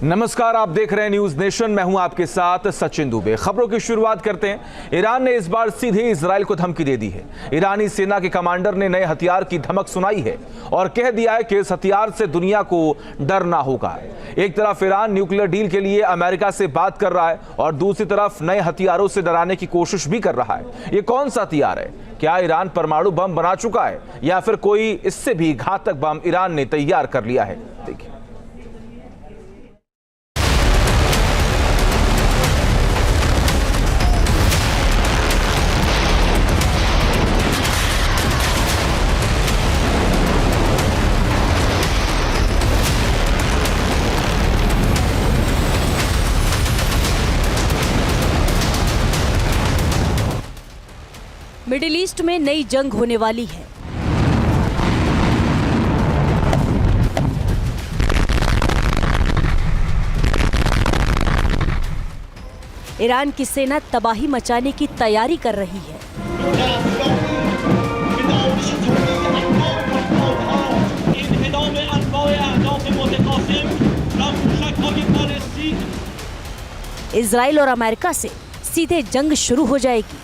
नमस्कार, आप देख रहे हैं न्यूज नेशन। मैं हूं आपके साथ सचिन दुबे। खबरों की शुरुआत करते हैं। ईरान ने इस बार सीधे इजराइल को धमकी दे दी है। ईरानी सेना के कमांडर ने नए हथियार की धमक सुनाई है और कह दिया है कि इस हथियार से दुनिया को डरना होगा। एक तरफ ईरान न्यूक्लियर डील के लिए अमेरिका से बात कर रहा है और दूसरी तरफ नए हथियारों से डराने की कोशिश भी कर रहा है। ये कौन सा हथियार है? क्या ईरान परमाणु बम बना चुका है या फिर कोई इससे भी घातक बम ईरान ने तैयार कर लिया है? देखिए। मिडिल ईस्ट में नई जंग होने वाली है। ईरान की सेना तबाही मचाने की तैयारी कर रही है। इजराइल और अमेरिका से सीधे जंग शुरू हो जाएगी।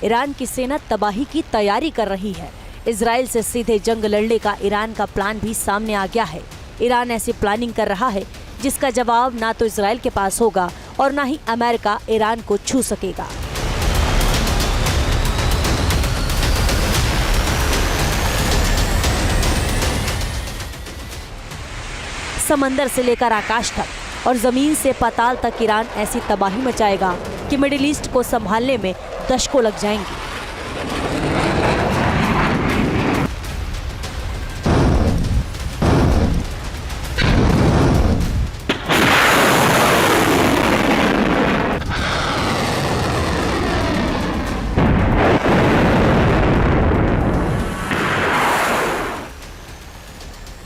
ईरान की सेना तबाही की तैयारी कर रही है। इजराइल से सीधे जंग लड़ने का ईरान का प्लान भी सामने आ गया है। ईरान ऐसी प्लानिंग कर रहा है जिसका जवाब ना तो इजराइल के पास होगा और ना ही अमेरिका ईरान को छू सकेगा। समंदर से लेकर आकाश तक और जमीन से पाताल तक ईरान ऐसी तबाही मचाएगा कि मिडिल ईस्ट को संभालने में दशकों लग जाएंगे।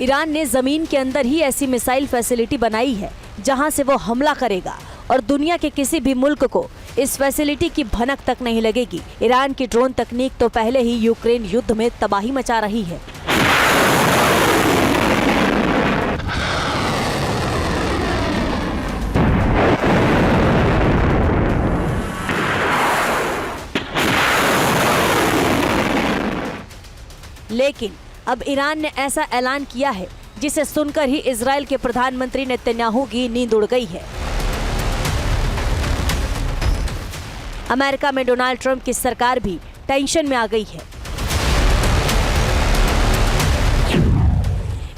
ईरान ने जमीन के अंदर ही ऐसी मिसाइल फैसिलिटी बनाई है जहां से वो हमला करेगा और दुनिया के किसी भी मुल्क को इस फैसिलिटी की भनक तक नहीं लगेगी। ईरान की ड्रोन तकनीक तो पहले ही यूक्रेन युद्ध में तबाही मचा रही है। लेकिन अब ईरान ने ऐसा ऐलान किया है जिसे सुनकर ही इजराइल के प्रधानमंत्री नेतन्याहू की नींद उड़ गई है। अमेरिका में डोनाल्ड ट्रंप की सरकार भी टेंशन में आ गई है।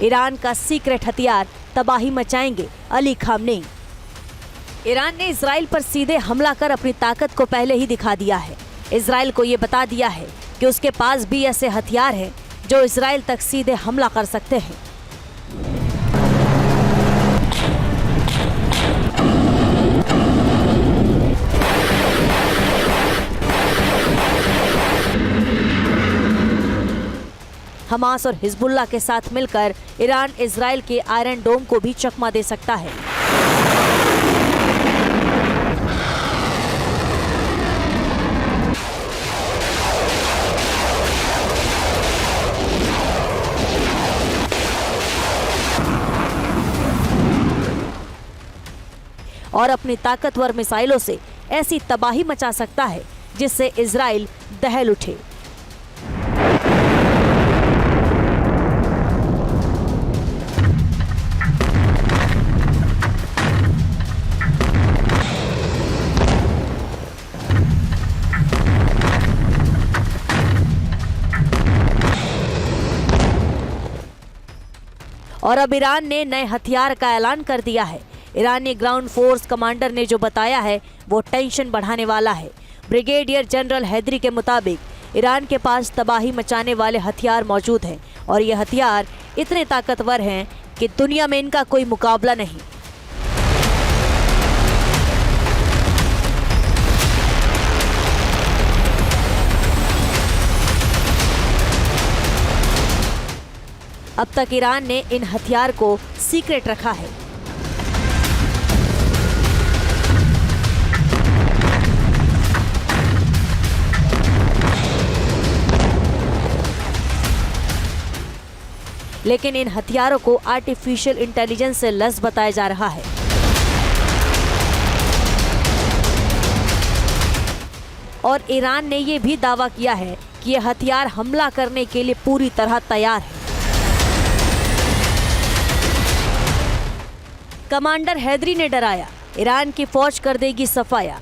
ईरान का सीक्रेट हथियार तबाही मचाएंगे अली खामनेई। ईरान ने इजराइल पर सीधे हमला कर अपनी ताकत को पहले ही दिखा दिया है। इजराइल को ये बता दिया है कि उसके पास भी ऐसे हथियार हैं जो इजराइल तक सीधे हमला कर सकते हैं। हमास और हिजबुल्लाह के साथ मिलकर ईरान इजराइल के आयरन डोम को भी चकमा दे सकता है। और अपनी ताकतवर मिसाइलों से ऐसी तबाही मचा सकता है जिससे इजराइल दहल उठे। और अब ईरान ने नए हथियार का ऐलान कर दिया है। ईरानी ग्राउंड फोर्स कमांडर ने जो बताया है वो टेंशन बढ़ाने वाला है। ब्रिगेडियर जनरल हैदरी के मुताबिक ईरान के पास तबाही मचाने वाले हथियार मौजूद हैं और ये हथियार इतने ताकतवर हैं कि दुनिया में इनका कोई मुकाबला नहीं। अब तक ईरान ने इन हथियार को सीक्रेट रखा है। लेकिन इन हथियारों को आर्टिफिशियल इंटेलिजेंस से लैस बताया जा रहा है। और ईरान ने ये भी दावा किया है कि यह हथियार हमला करने के लिए पूरी तरह तैयार है। कमांडर हैदरी ने डराया, ईरान की फौज कर देगी सफाया।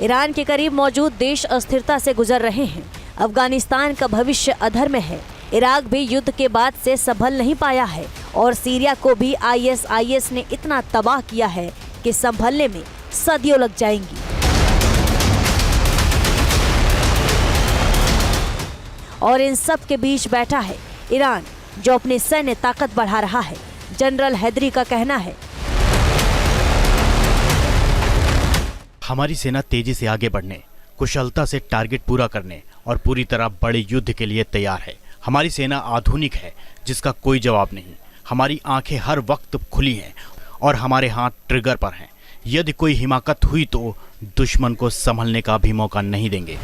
ईरान के करीब मौजूद देश अस्थिरता से गुजर रहे हैं। अफगानिस्तान का भविष्य अधर में है। इराक भी युद्ध के बाद से संभल नहीं पाया है और सीरिया को भी ISIS ने इतना तबाह किया है कि संभलने में सदियों लग जाएंगी। और इन सब के बीच बैठा है ईरान, जो अपनी सैन्य ताकत बढ़ा रहा है। जनरल हैदरी का कहना है, हमारी सेना तेजी से आगे बढ़ने, कुशलता से टारगेट पूरा करने और पूरी तरह बड़े युद्ध के लिए तैयार है। हमारी सेना आधुनिक है, जिसका कोई जवाब नहीं। हमारी आंखें हर वक्त खुली हैं और हमारे हाथ ट्रिगर पर हैं। यदि कोई हिमाकत हुई तो दुश्मन को संभलने का भी मौका नहीं देंगे।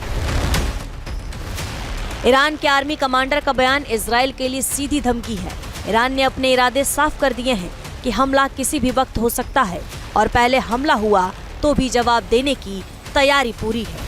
ईरान के आर्मी कमांडर का बयान इजराइल के लिए सीधी धमकी है। ईरान ने अपने इरादे साफ कर दिए हैं कि हमला किसी भी वक्त हो सकता है और पहले हमला हुआ तो भी जवाब देने की तैयारी पूरी है।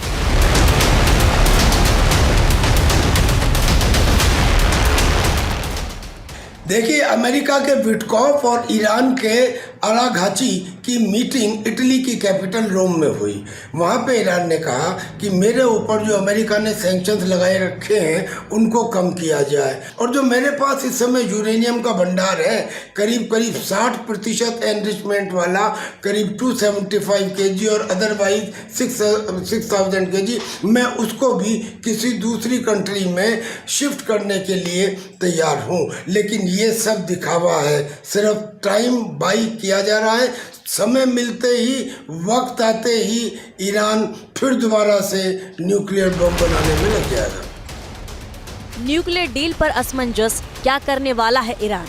देखिए, अमेरिका के विटकॉफ और ईरान के अराघाची की मीटिंग इटली की कैपिटल रोम में हुई। वहाँ पे ईरान ने कहा कि मेरे ऊपर जो अमेरिका ने सैंक्शंस लगाए रखे हैं उनको कम किया जाए, और जो मेरे पास इस समय यूरेनियम का भंडार है करीब 60% एनरिचमेंट वाला, करीब 275 kg और अदरवाइज 6000 kg, मैं उसको भी किसी दूसरी कंट्री में शिफ्ट करने के लिए तैयार हूँ। लेकिन ये सब दिखावा है, सिर्फ टाइम बाई किया जा रहा है। समय मिलते ही, वक्त आते ही ईरान फिर दोबारा से न्यूक्लियर बम बनाने में लग जाएगा। न्यूक्लियर डील पर असमंजस क्या करने वाला है ईरान?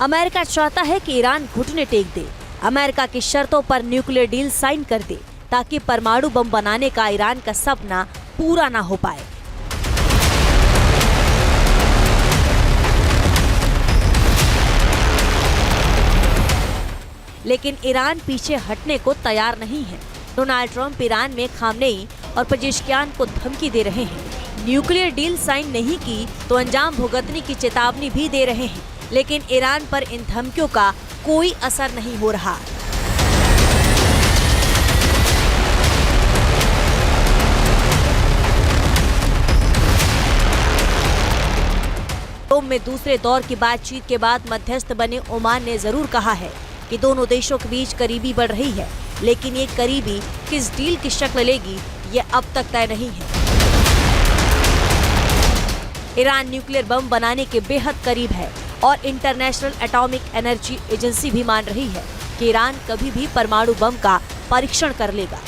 अमेरिका चाहता है कि ईरान घुटने टेक दे, अमेरिका की शर्तों पर न्यूक्लियर डील साइन कर दे, ताकि परमाणु बम बनाने का ईरान का सपना पूरा ना हो पाए। लेकिन ईरान पीछे हटने को तैयार नहीं है। डोनाल्ड ट्रंप ईरान में खामनेई और पेजेश्कियान को धमकी दे रहे हैं। न्यूक्लियर डील साइन नहीं की तो अंजाम भुगतने की चेतावनी भी दे रहे हैं। लेकिन ईरान पर इन धमकियों का कोई असर नहीं हो रहा। रोम में दूसरे दौर की बातचीत के बाद मध्यस्थ बने ओमान ने जरूर कहा है कि दोनों देशों के बीच करीबी बढ़ रही है, लेकिन ये करीबी किस डील की शक्ल लेगी ये अब तक तय नहीं है। ईरान न्यूक्लियर बम बनाने के बेहद करीब है और इंटरनेशनल एटॉमिक एनर्जी एजेंसी भी मान रही है कि ईरान कभी भी परमाणु बम का परीक्षण कर लेगा।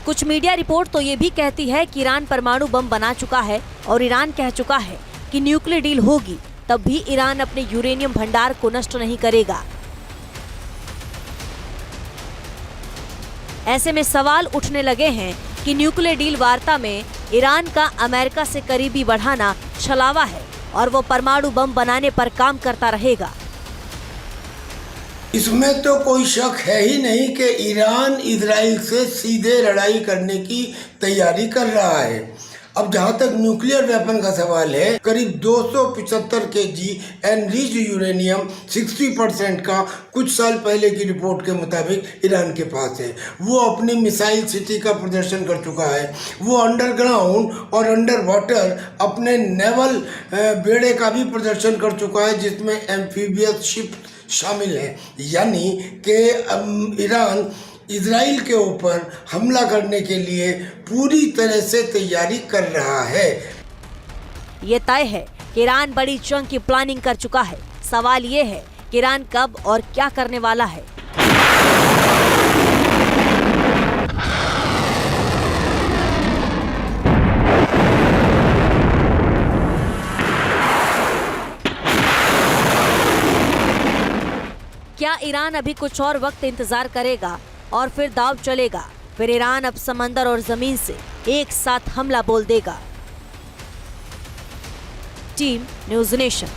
कुछ मीडिया रिपोर्ट तो ये भी कहती है कि ईरान परमाणु बम बना चुका है और ईरान कह चुका है कि न्यूक्लियर डील होगी तब भी ईरान अपने यूरेनियम भंडार को नष्ट नहीं करेगा। ऐसे में सवाल उठने लगे हैं कि न्यूक्लियर डील वार्ता में ईरान का अमेरिका से करीबी बढ़ाना छलावा है और वो परमाणु बम बनाने पर काम करता रहेगा। इसमें तो कोई शक है ही नहीं कि ईरान इजराइल से सीधे लड़ाई करने की तैयारी कर रहा है। अब जहां तक न्यूक्लियर वेपन का सवाल है, करीब 275 kg एनरिच्ड यूरेनियम 60% का कुछ साल पहले की रिपोर्ट के मुताबिक ईरान के पास है। वो अपनी मिसाइल सिटी का प्रदर्शन कर चुका है। वो अंडरग्राउंड और अंडर वाटर अपने नेवल बेड़े का भी प्रदर्शन कर चुका है, जिसमें एम्फीबियस शिप शामिल है। यानी कि ईरान इजराइल के ऊपर हमला करने के लिए पूरी तरह से तैयारी कर रहा है। ये तय है कि ईरान बड़ी जंग की प्लानिंग कर चुका है। सवाल ये है कि ईरान कब और क्या करने वाला है। क्या ईरान अभी कुछ और वक्त इंतजार करेगा और फिर दाव चलेगा फिर ईरान अब समंदर और जमीन से एक साथ हमला बोल देगा। Team news nation.